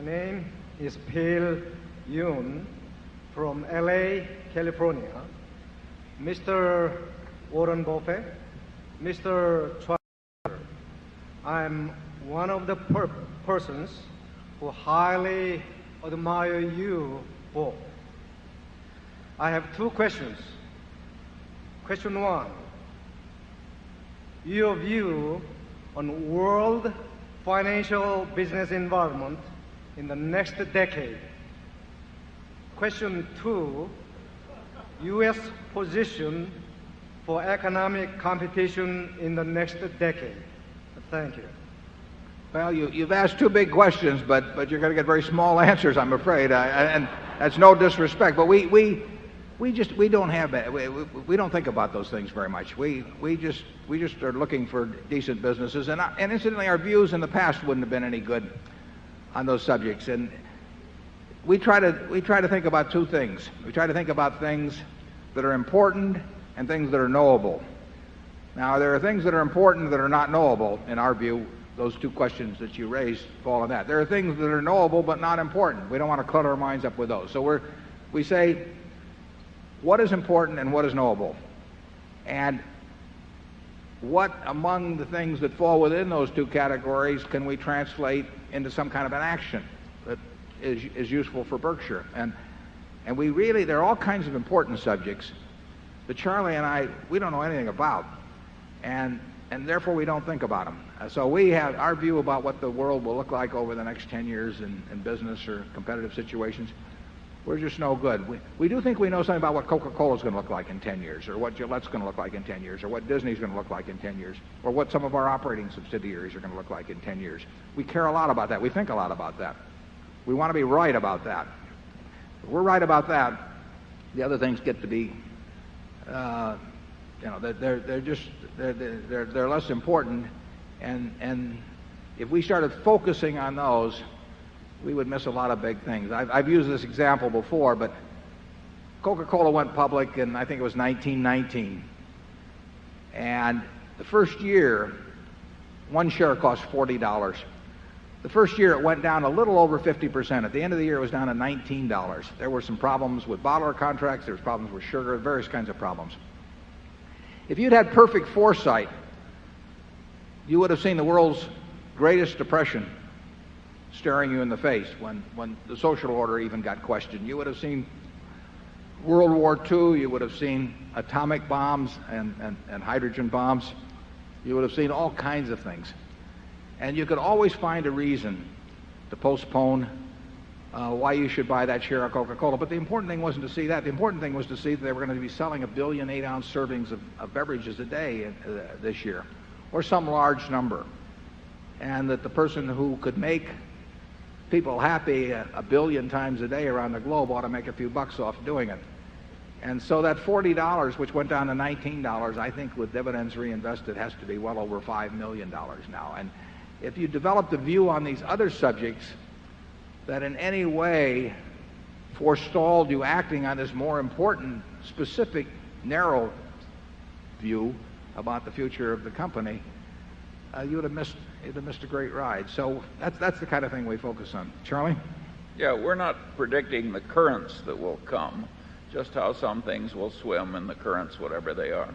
name is Phil Yoon from LA, California. Mr. Warren Buffett, Mr. Schwarzenegger, I'm one of the persons who highly admire you both. I have two questions. Question one, your view on world financial business environment in the next decade. Question two, U.S. position for economic competition in the next decade. Thank you. Well, you've asked two big questions, but you're going to get very small answers, I'm afraid. And that's no disrespect, but we don't think about those things very much. We just are looking for decent businesses, and incidentally, our views in the past wouldn't have been any good on those subjects. And we try to think about two things. We try to think about things that are important and things that are knowable. Now, there are things that are important that are not knowable. In our view, those two questions that you raised fall in that. There are things that are knowable but not important. We don't want to clutter our minds up with those. So we say, what is important and what is knowable? And what among the things that fall within those two categories can we translate into some kind of an action that is useful for Berkshire? And we really, there are all kinds of important subjects that Charlie and I, we don't know anything about. And therefore we don't think about them. So we have our view about what the world will look like over the next 10 years in business or competitive situations. We're just no good. We do think we know something about what Coca-Cola is going to look like in 10 years, or what Gillette's going to look like in 10 years, or what Disney's going to look like in 10 years, or what some of our operating subsidiaries are going to look like in 10 years. We care a lot about that. We think a lot about that. We want to be right about that. If we're right about that, the other things get to be, they're less important. And if we started focusing on those, we would miss a lot of big things. I've used this example before, but Coca-Cola went public in, I think it was 1919. And the first year, one share cost $40. The first year it went down a little over 50%. At the end of the year it was down to $19. There were some problems with bottler contracts, there was problems with sugar, various kinds of problems. If you'd had perfect foresight, you would have seen the world's greatest depression staring you in the face when the social order even got questioned. You would have seen World War II, you would have seen atomic bombs and hydrogen bombs. You would have seen all kinds of things. And you could always find a reason to postpone why you should buy that share of Coca-Cola. But the important thing wasn't to see that. The important thing was to see that they were going to be selling 1 billion 8-ounce servings of beverages a day this year, or some large number. And that the person who could make people happy 1 billion times a day around the globe ought to make a few bucks off doing it. And so that $40, which went down to $19, I think with dividends reinvested has to be well over $5 million now. And if you developed a view on these other subjects that in any way forestalled you acting on this more important, specific, narrow view about the future of the company, you'd have missed a great ride. So that's the kind of thing we focus on. Charlie? Yeah, we're not predicting the currents that will come, just how some things will swim in the currents, whatever they are.